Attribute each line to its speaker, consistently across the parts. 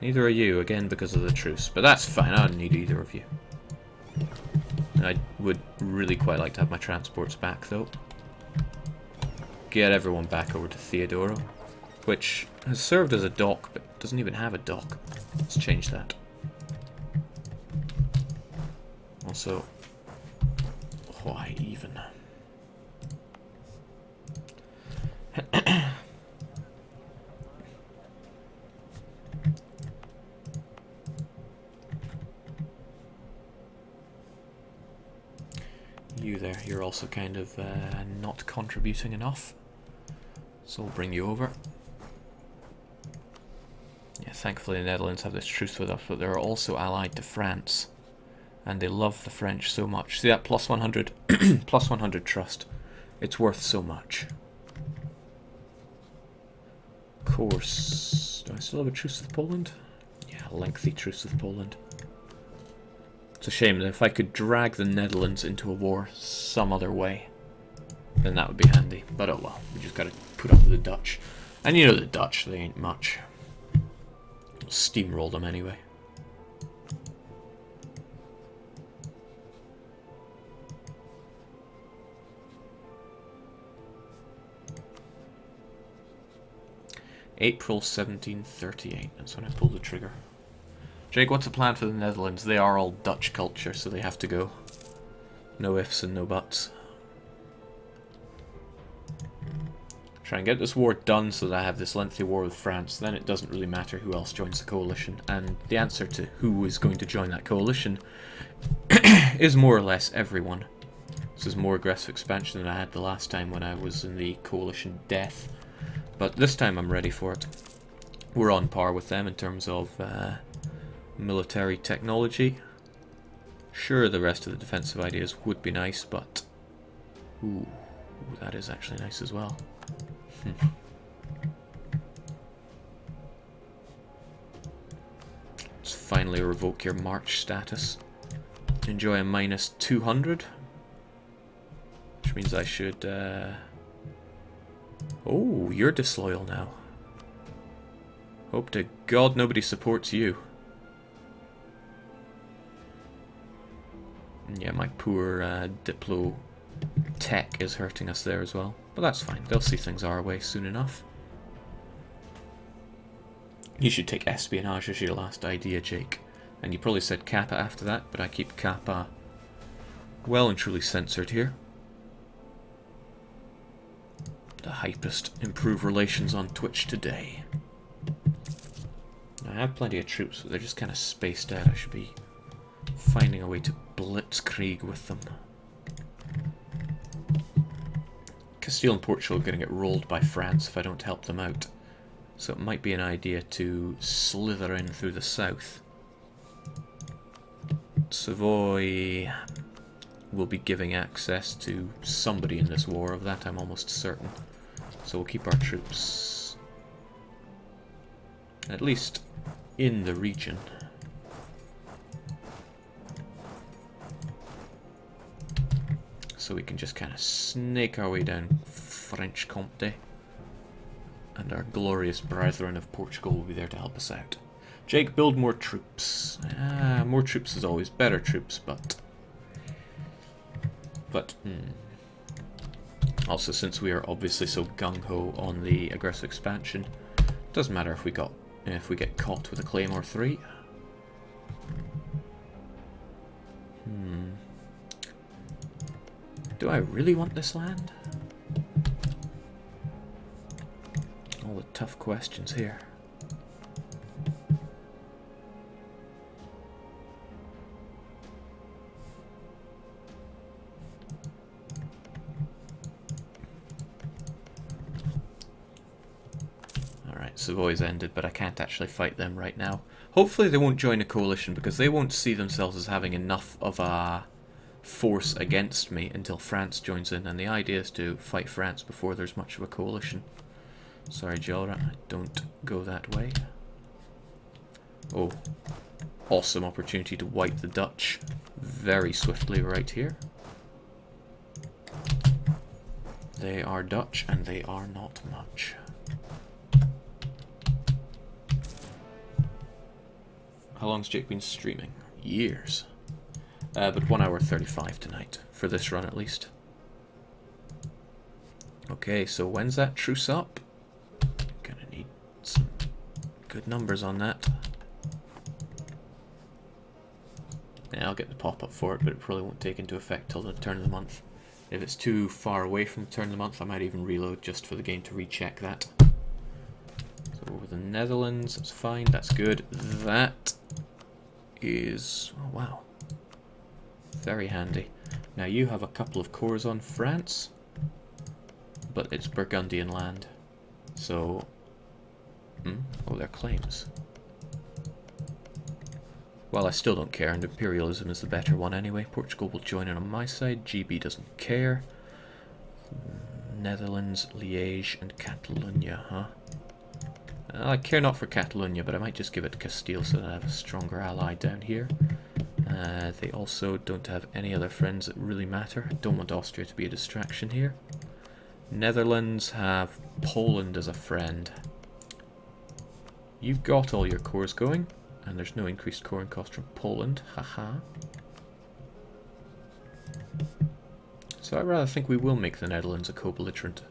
Speaker 1: Neither are you, again because of the truce. But that's fine, I don't need either of you. I would really quite like to have my transports back, though. Get everyone back over to Theodoro, which has served as a dock, but doesn't even have a dock. Let's change that. Also, why even? You there, you're also kind of not contributing enough. So we'll bring you over. Yeah, thankfully the Netherlands have this truce with us, but they're also allied to France. And they love the French so much. See that plus 100, plus 100 trust. It's worth so much. Of course, do I still have a truce with Poland? Yeah, a lengthy truce with Poland. It's a shame that if I could drag the Netherlands into a war some other way, then that would be handy. But oh well, we just gotta put up with the Dutch. And you know the Dutch, they ain't much. Steamroll them anyway. April 1738, that's when I pulled the trigger. Jake, what's the plan for the Netherlands? They are all Dutch culture, so they have to go. No ifs and no buts. Try and get this war done so that I have this lengthy war with France, then it doesn't really matter who else joins the coalition. And the answer to who is going to join that coalition is more or less everyone. This is more aggressive expansion than I had the last time when I was in the coalition death. But this time I'm ready for it. We're on par with them in terms of military technology. Sure, the rest of the defensive ideas would be nice, but... Ooh, that is actually nice as well. Let's finally revoke your March status. Enjoy a minus 200. Which means I should... Oh, you're disloyal now. Hope to God nobody supports you. Yeah, my poor Diplo tech is hurting us there as well. But that's fine, they'll see things our way soon enough. You should take espionage as your last idea, Jake. And you probably said Kappa after that, but I keep Kappa well and truly censored here. The hypest improve relations on Twitch today. I have plenty of troops, but they're just kind of spaced out. I should be finding a way to blitzkrieg with them. Castile and Portugal are going to get rolled by France if I don't help them out. So it might be an idea to slither in through the south. Savoy will be giving access to somebody in this war, of that I'm almost certain. So we'll keep our troops at least in the region. So we can just kind of snake our way down French Comté. And our glorious brethren of Portugal will be there to help us out. Jake, build more troops. More troops is always better troops, but... Also, since we are obviously so gung-ho on the aggressive expansion, doesn't matter if we get caught with a Claymore 3. Do I really want this land? All the tough questions here. Alright, Savoy's ended, but I can't actually fight them right now. Hopefully they won't join a coalition, because they won't see themselves as having enough of a force against me until France joins in, and the idea is to fight France before there's much of a coalition. Sorry, Gelra, don't go that way. Oh, awesome opportunity to wipe the Dutch very swiftly right here. They are Dutch, and they are not much. How long's Jake been streaming? Years. But 1 hour 35 tonight, for this run at least. Okay, so when's that truce up? Gonna need some good numbers on that. Yeah, I'll get the pop-up for it, but it probably won't take into effect till the turn of the month. If it's too far away from the turn of the month, I might even reload just for the game to recheck that. So over the Netherlands, that's fine, that's good. That is... oh wow. Very handy. Now you have a couple of cores on France, but it's Burgundian land. So... oh, they're claims. Well, I still don't care, and imperialism is the better one anyway. Portugal will join in on my side. GB doesn't care. Netherlands, Liège, and Catalonia, huh? I care not for Catalonia, but I might just give it to Castile so that I have a stronger ally down here. They also don't have any other friends that really matter. I don't want Austria to be a distraction here. Netherlands have Poland as a friend. You've got all your cores going, and there's no increased coring cost from Poland. Haha. So I rather think we will make the Netherlands a co-belligerent.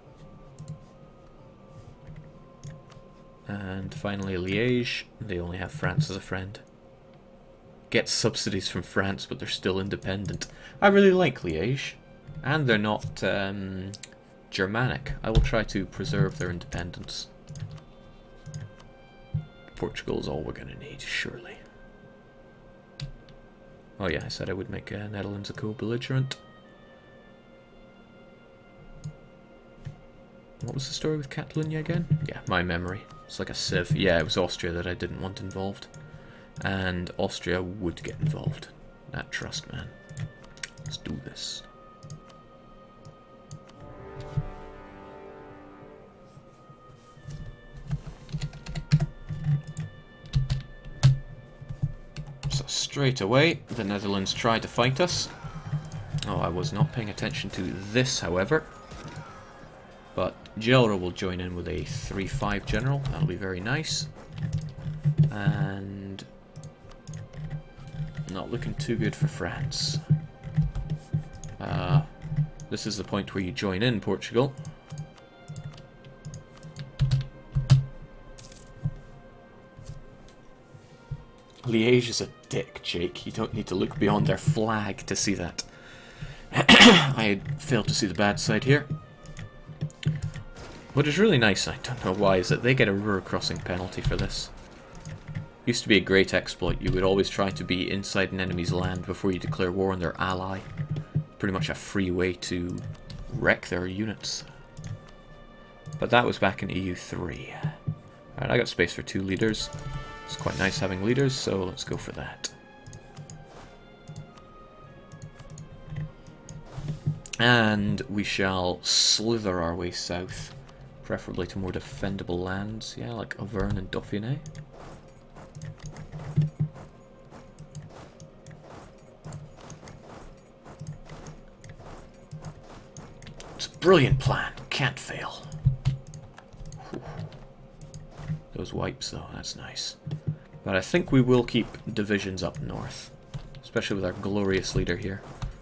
Speaker 1: And finally Liège, they only have France as a friend. Get subsidies from France, but they're still independent. I really like Liège, and they're not Germanic. I will try to preserve their independence. Portugal is all we're going to need, surely. Oh yeah, I said I would make Netherlands a co-belligerent. What was the story with Catalonia again? Yeah, my memory. It's like a sieve. Yeah, it was Austria that I didn't want involved. And Austria would get involved. That trust, man. Let's do this. So straight away, the Netherlands tried to fight us. Oh, I was not paying attention to this, however. But Gelra will join in with a 3-5 general. That'll be very nice. And not looking too good for France. This is the point where you join in, Portugal. Liège is a dick, Jake. You don't need to look beyond their flag to see that. I failed to see the bad side here. What is really nice, I don't know why, is that they get a river crossing penalty for this. Used to be a great exploit. You would always try to be inside an enemy's land before you declare war on their ally. Pretty much a free way to wreck their units. But that was back in EU3. Alright, I got space for 2 leaders. It's quite nice having leaders, so let's go for that. And we shall slither our way south, preferably to more defendable lands, yeah, like Auvergne and Dauphiné. It's a brilliant plan, can't fail. Whew. Those wipes though, that's nice. But I think we will keep divisions up north, especially with our glorious leader here.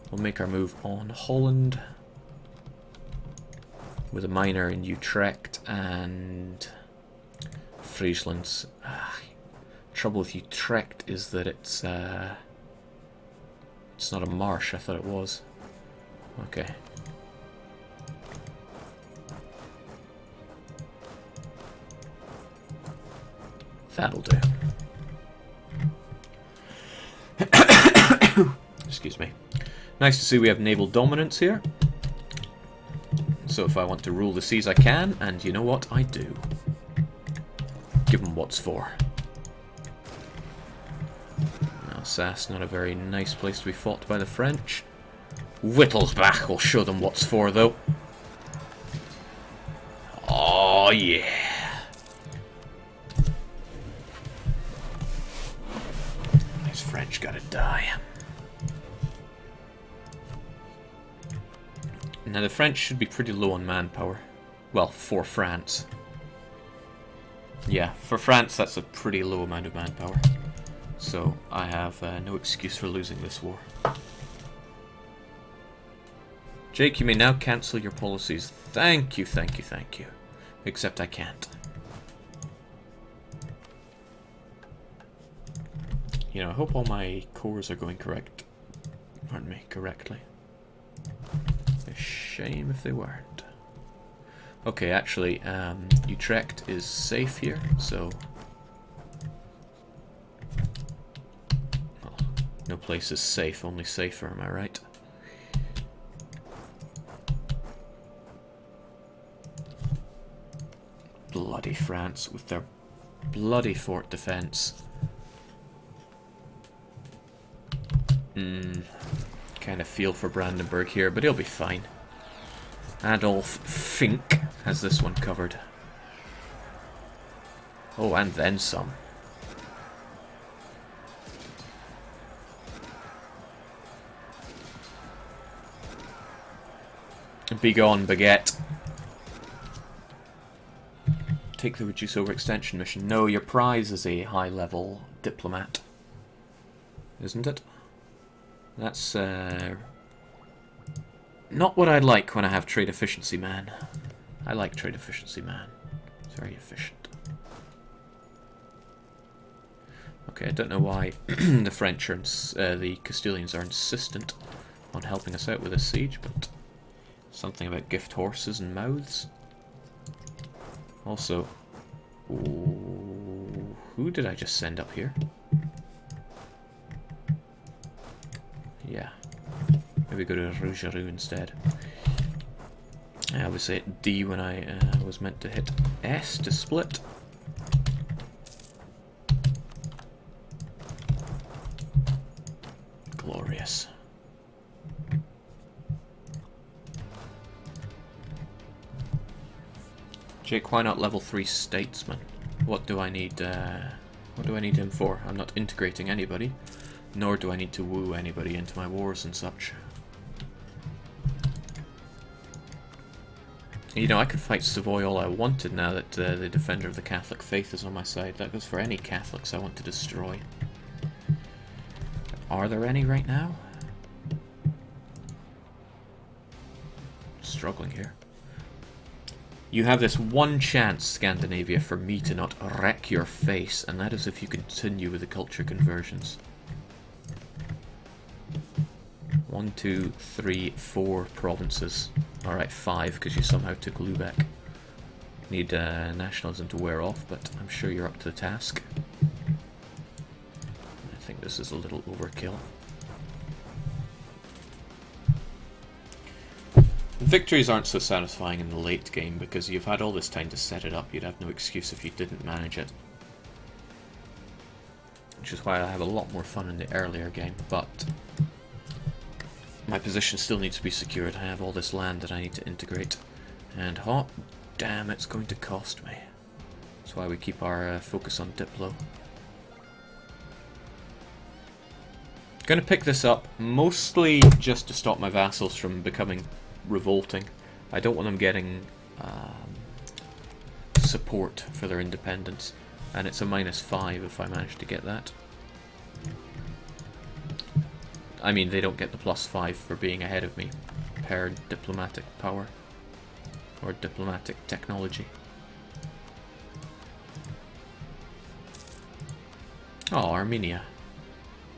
Speaker 1: We'll make our move on Holland with a minor in Utrecht and Friesland. Trouble with Utrecht is that it's not a marsh. I thought it was. Okay. That'll do. Excuse me. Nice to see we have naval dominance here. So if I want to rule the seas I can, and you know what? I do. Give them what's for. Alsace, not a very nice place to be fought by the French. Wittelsbach will show them what's for, though. Oh, yeah. These French gotta die. Now the French should be pretty low on manpower. Well, for France. Yeah, for France that's a pretty low amount of manpower. So I have no excuse for losing this war. Jake, you may now cancel your policies. Thank you, thank you, thank you. Except I can't. You know, I hope all my cores are going correctly. A shame if they weren't. Okay, actually, Utrecht is safe here, so... Well, no place is safe, only safer, am I right? Bloody France with their bloody fort defense. Kind of feel for Brandenburg here, but he'll be fine. Adolf Fink has this one covered. Oh, and then some. Be gone, baguette. Take the reduce overextension mission. No, your prize is a high-level diplomat. Isn't it? That's, not what I'd like when I have trade efficiency man. I like trade efficiency man. It's very efficient. Okay, I don't know why the French are, the Castilians are insistent on helping us out with this siege, but something about gift horses and mouths. Also, ooh, who did I just send up here? Yeah, maybe go to Rougerou instead. I was hit D when I was meant to hit S to split. Glorious. Jake, why not level 3 statesman? What do I need him for? I'm not integrating anybody, nor do I need to woo anybody into my wars and such. You know, I could fight Savoy all I wanted now that the defender of the Catholic faith is on my side. That goes for any Catholics I want to destroy. Are there any right now? Struggling here. You have this one chance, Scandinavia, for me to not wreck your face, and that is if you continue with the culture conversions. 1, 2, 3, 4 provinces. Alright, 5, because you somehow took Lubeck. Need nationalism to wear off, but I'm sure you're up to the task. I think this is a little overkill. Victories aren't so satisfying in the late game because you've had all this time to set it up. You'd have no excuse if you didn't manage it. Which is why I have a lot more fun in the earlier game, but my position still needs to be secured. I have all this land that I need to integrate, and hot damn, it's going to cost me. That's why we keep our focus on Diplo. Going to pick this up mostly just to stop my vassals from becoming revolting. I don't want them getting support for their independence, and it's a -5 if I manage to get that. I mean, they don't get the +5 for being ahead of me per diplomatic power or diplomatic technology. Oh, Armenia.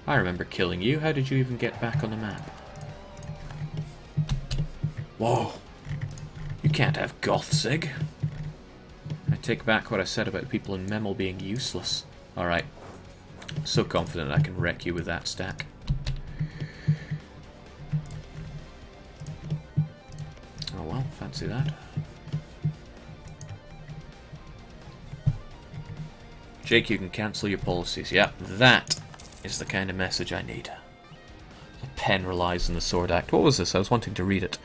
Speaker 1: I remember killing you. How did you even get back on the map? Whoa. You can't have Gothzig. I take back what I said about people in Memel being useless. Alright. So confident I can wreck you with that stack. Oh well, fancy that. Jake, you can cancel your policies. Yeah, that is the kind of message I need. The pen relies on the sword act. What was this? I was wanting to read it.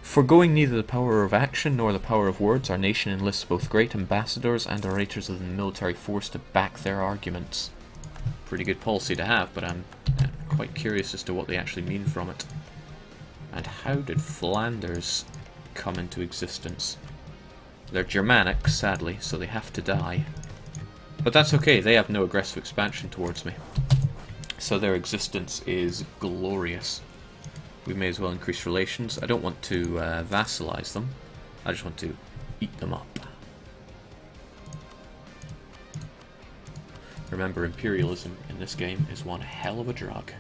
Speaker 1: Foregoing neither the power of action nor the power of words, our nation enlists both great ambassadors and orators of the military force to back their arguments. Pretty good policy to have, but I'm quite curious as to what they actually mean from it. And how did Flanders come into existence? They're Germanic, sadly, so they have to die. But that's okay, they have no aggressive expansion towards me. So their existence is glorious. We may as well increase relations. I don't want to vassalize them. I just want to eat them up. Remember, imperialism in this game is one hell of a drug.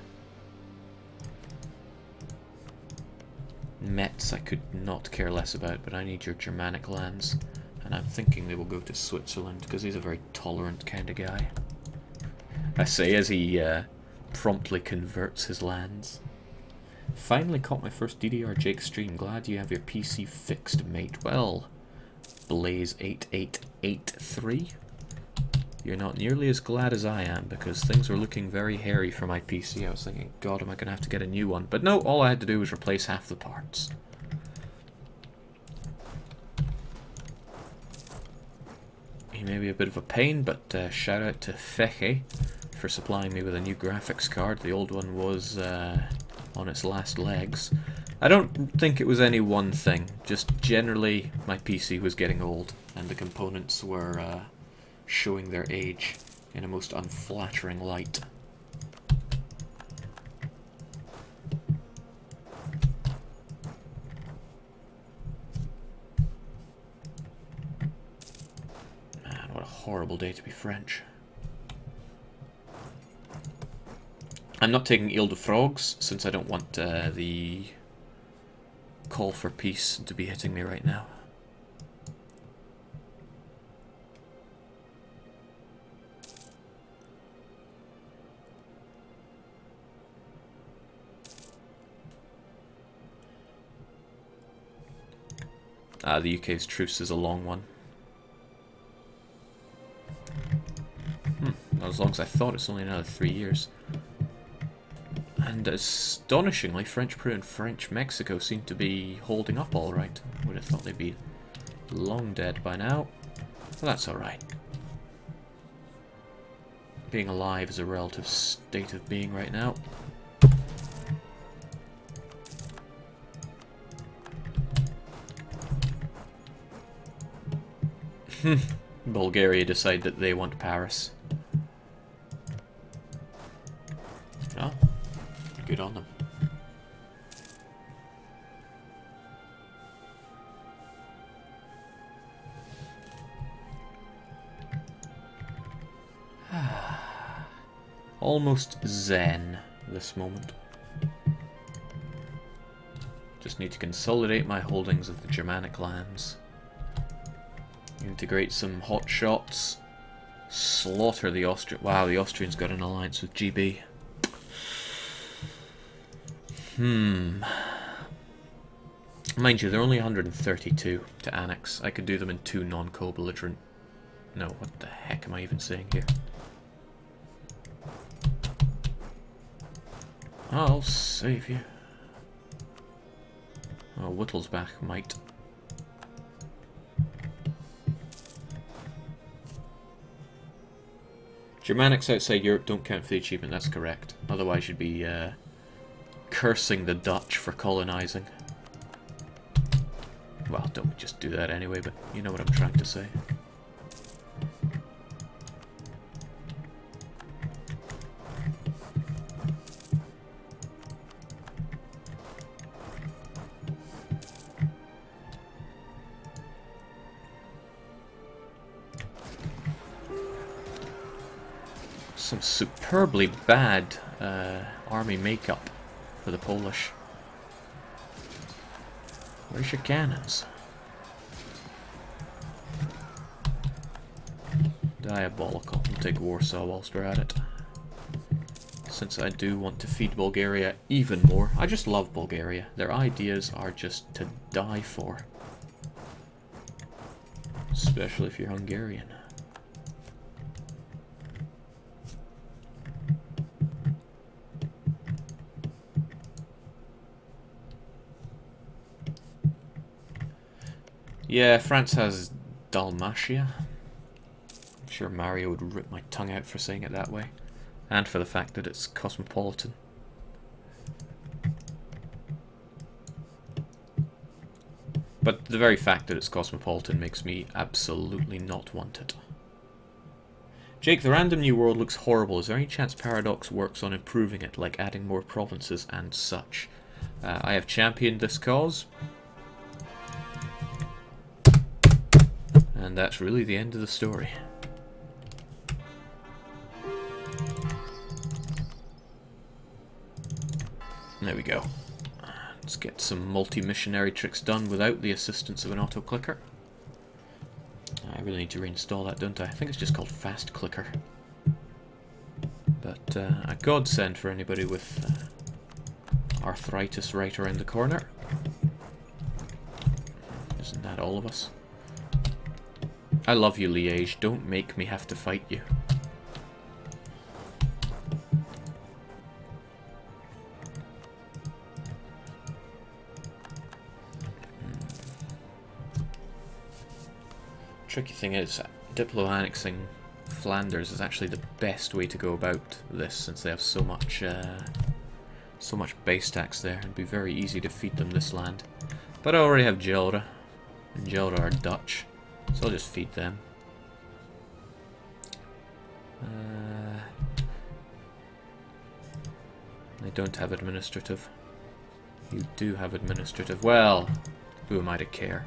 Speaker 1: Metz I could not care less about, but I need your Germanic lands. And I'm thinking they will go to Switzerland, because he's a very tolerant kind of guy. I say as he promptly converts his lands. Finally caught my first DDR Jake stream. Glad you have your PC fixed, mate. Well, Blaze8883. You're not nearly as glad as I am, because things were looking very hairy for my PC. I was thinking, God, am I going to have to get a new one? But no, all I had to do was replace half the parts. He may be a bit of a pain, but shout out to Feche for supplying me with a new graphics card. The old one was on its last legs. I don't think it was any one thing, just generally my PC was getting old, and the components were showing their age in a most unflattering light. Man, what a horrible day to be French. I'm not taking Ile de Frogs, since I don't want the call for peace to be hitting me right now. The UK's truce is a long one. Not as long as I thought, it's only another 3 years. And astonishingly, French Peru and French Mexico seem to be holding up alright. Would have thought they'd be long dead by now. But that's alright. Being alive is a relative state of being right now. Bulgaria decide that they want Paris. Oh, good on them. Almost zen this moment. Just need to consolidate my holdings of the Germanic lands. Integrate some hot shots. Slaughter the Austrian. Wow, the Austrians got an alliance with GB. Mind you, they're only 132 to annex. I could do them in 2 non-co-belligerent. No, what the heck am I even saying here? I'll save you. Oh, Wittelsbach might. Germanics outside Europe don't count for the achievement, that's correct. Otherwise you'd be cursing the Dutch for colonizing. Well, don't we just do that anyway, but you know what I'm trying to say. Some superbly bad army makeup for the Polish. Where's your cannons? Diabolical. We'll take Warsaw whilst we're at it. Since I do want to feed Bulgaria even more. I just love Bulgaria. Their ideas are just to die for. Especially if you're Hungarian. Yeah, France has Dalmatia. I'm sure Mario would rip my tongue out for saying it that way. And for the fact that it's cosmopolitan. But the very fact that it's cosmopolitan makes me absolutely not want it. Jake, the random new world looks horrible. Is there any chance Paradox works on improving it, like adding more provinces and such? I have championed this cause. And that's really the end of the story. There we go. Let's get some multi-missionary tricks done without the assistance of an auto-clicker. I really need to reinstall that, don't I? I think it's just called Fast Clicker. But a godsend for anybody with arthritis right around the corner. Isn't that all of us? I love you, Liège. Don't make me have to fight you. Tricky thing is, diplo-annexing Flanders is actually the best way to go about this, since they have so much base tax there. It'd be very easy to feed them this land. But I already have Gelre, and Gelre are Dutch, so I'll just feed them. They don't have administrative. You do have administrative. Well, who am I to care?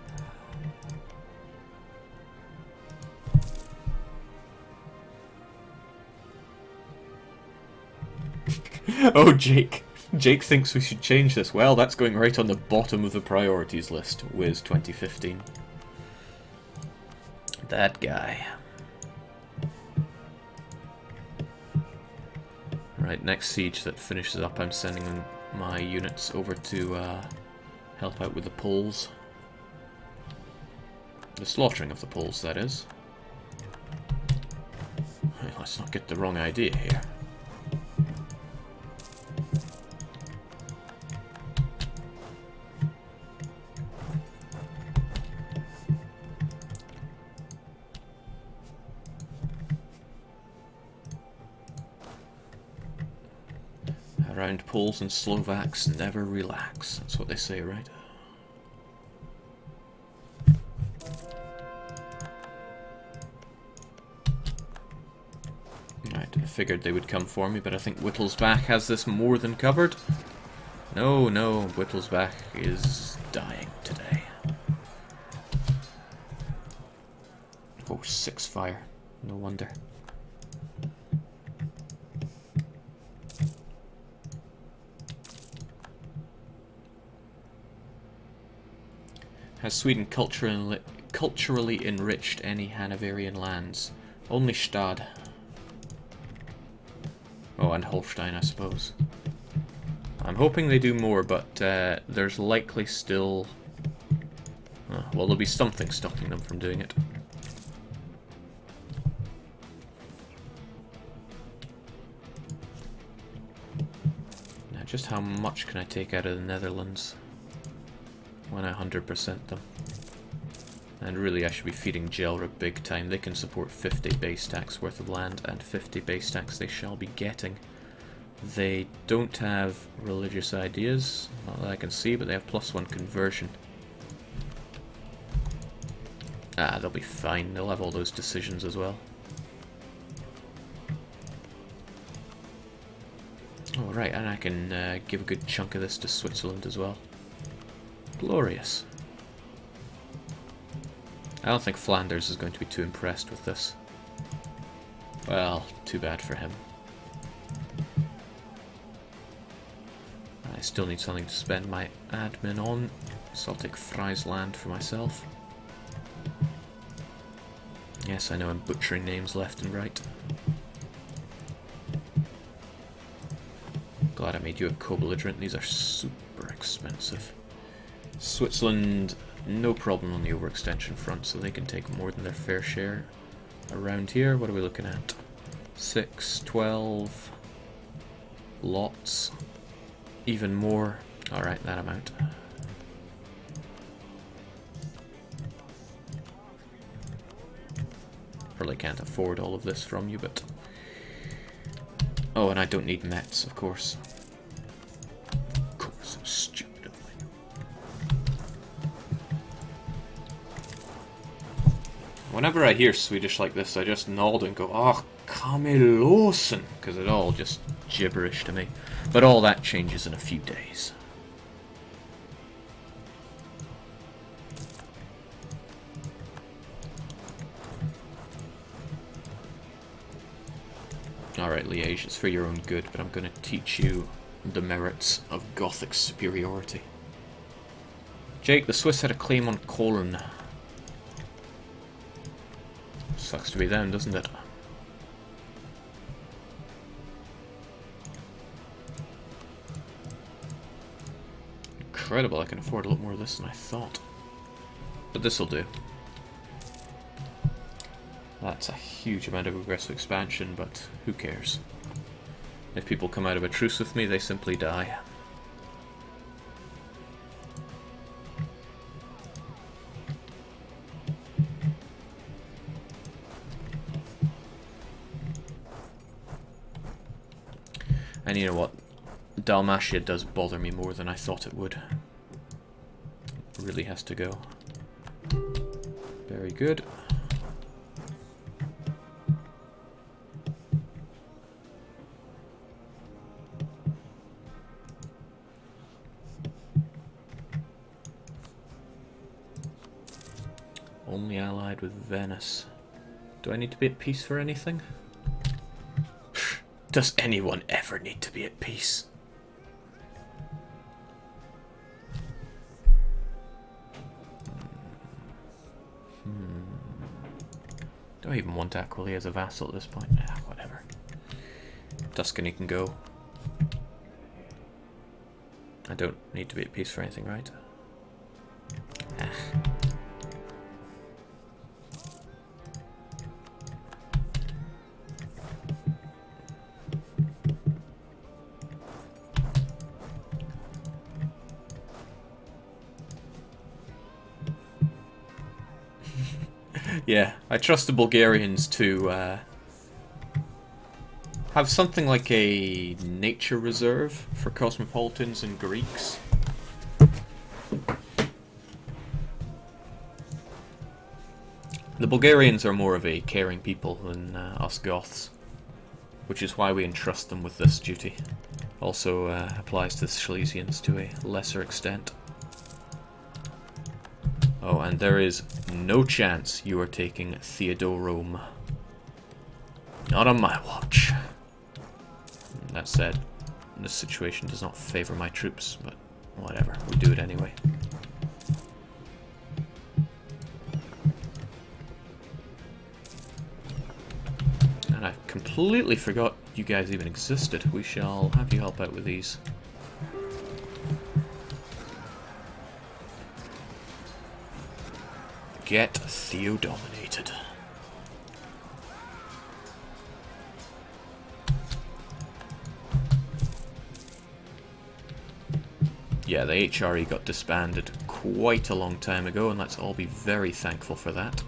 Speaker 1: Oh, Jake. Jake thinks we should change this. Well, that's going right on the bottom of the priorities list. Wiz 2015. That guy. Right, next siege that finishes up, I'm sending my units over to help out with the Poles. The slaughtering of the Poles, that is. Hey, let's not get the wrong idea here. Around Poles and Slovaks never relax. That's what they say, right? Right, I figured they would come for me, but I think Wittelsbach has this more than covered. No, Wittelsbach is dying today. Oh, 6 fire. No wonder. Has Sweden culturally enriched any Hanoverian lands? Only Stad. Oh, and Holstein, I suppose. I'm hoping they do more, but there's likely still... well, there'll be something stopping them from doing it. Now, just how much can I take out of the Netherlands when I 100% them? And really, I should be feeding Gelre big time. They can support 50 base tax worth of land, and 50 base tax they shall be getting. They don't have religious ideas, not that I can see, but they have +1 conversion. Ah, they'll be fine. They'll have all those decisions as well. Oh, right, and I can give a good chunk of this to Switzerland as well. Glorious. I don't think Flanders is going to be too impressed with this. Well, too bad for him. I still need something to spend my admin on, so I'll take Friesland for myself. Yes, I know I'm butchering names left and right. Glad I made you a co-belligerent. These are super expensive. Switzerland, no problem on the overextension front, so they can take more than their fair share. Around here, what are we looking at? 6, 12 lots, even more. Alright, that amount. Probably can't afford all of this from you, but... oh, and I don't need Mets, of course. Of course, I'm stupid. Whenever I hear Swedish like this, I just nod and go, oh, Camelosen, because it all just gibberish to me. But all that changes in a few days. Alright, Liège, it's for your own good, but I'm going to teach you the merits of Gothic superiority. Jake, the Swiss had a claim on Cologne. Sucks to be them, doesn't it? Incredible, I can afford a lot more of this than I thought. But this'll do. That's a huge amount of aggressive expansion, but who cares? If people come out of a truce with me, they simply die. And you know what? Dalmatia does bother me more than I thought it would. It really has to go. Very good. Only allied with Venice. Do I need to be at peace for anything? Does anyone ever need to be at peace? Do I even want Aquileia as a vassal at this point? Ah, whatever. Tuscany can go. I don't need to be at peace for anything, right? Ah. Yeah, I trust the Bulgarians to have something like a nature reserve for cosmopolitans and Greeks. The Bulgarians are more of a caring people than us Goths, which is why we entrust them with this duty. Also applies to the Silesians to a lesser extent. Oh, and there is no chance you are taking Theodorome. Not on my watch. That said, this situation does not favor my troops, but whatever, we do it anyway. And I completely forgot you guys even existed. We shall have you help out with these. Get Theo-dominated. Yeah, the HRE got disbanded quite a long time ago, and let's all be very thankful for that.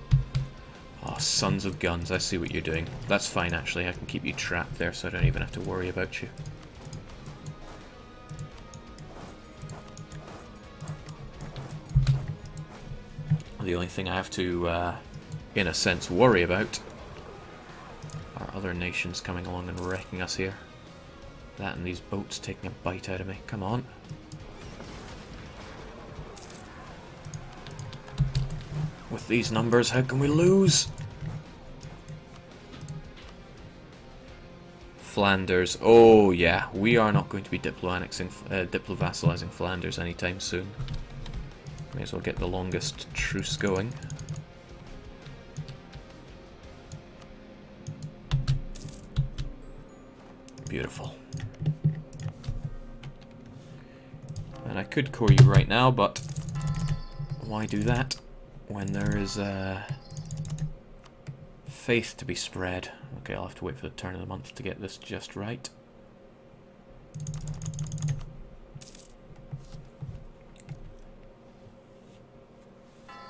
Speaker 1: Oh, sons of guns, I see what you're doing. That's fine, actually. I can keep you trapped there, so I don't even have to worry about you. The only thing I have to, in a sense, worry about are other nations coming along and wrecking us here. That and these boats taking a bite out of me. Come on. With these numbers, how can we lose? Flanders. Oh, yeah. We are not going to be diplo-vassalizing Flanders anytime soon. May as well get the longest truce going. Beautiful. And I could core you right now, but why do that when there is faith to be spread? Okay, I'll have to wait for the turn of the month to get this just right.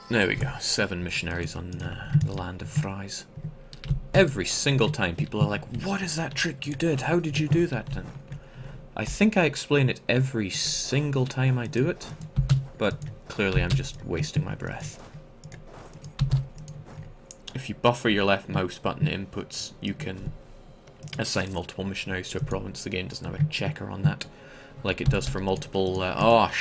Speaker 1: There we go, 7 missionaries on the land of Fries. Every single time people are like, what is that trick you did? How did you do that? And I think I explain it every single time I do it, but clearly I'm just wasting my breath. If you buffer your left mouse button inputs, you can assign multiple missionaries to a province. The game doesn't have a checker on that, like it does for multiple... oh,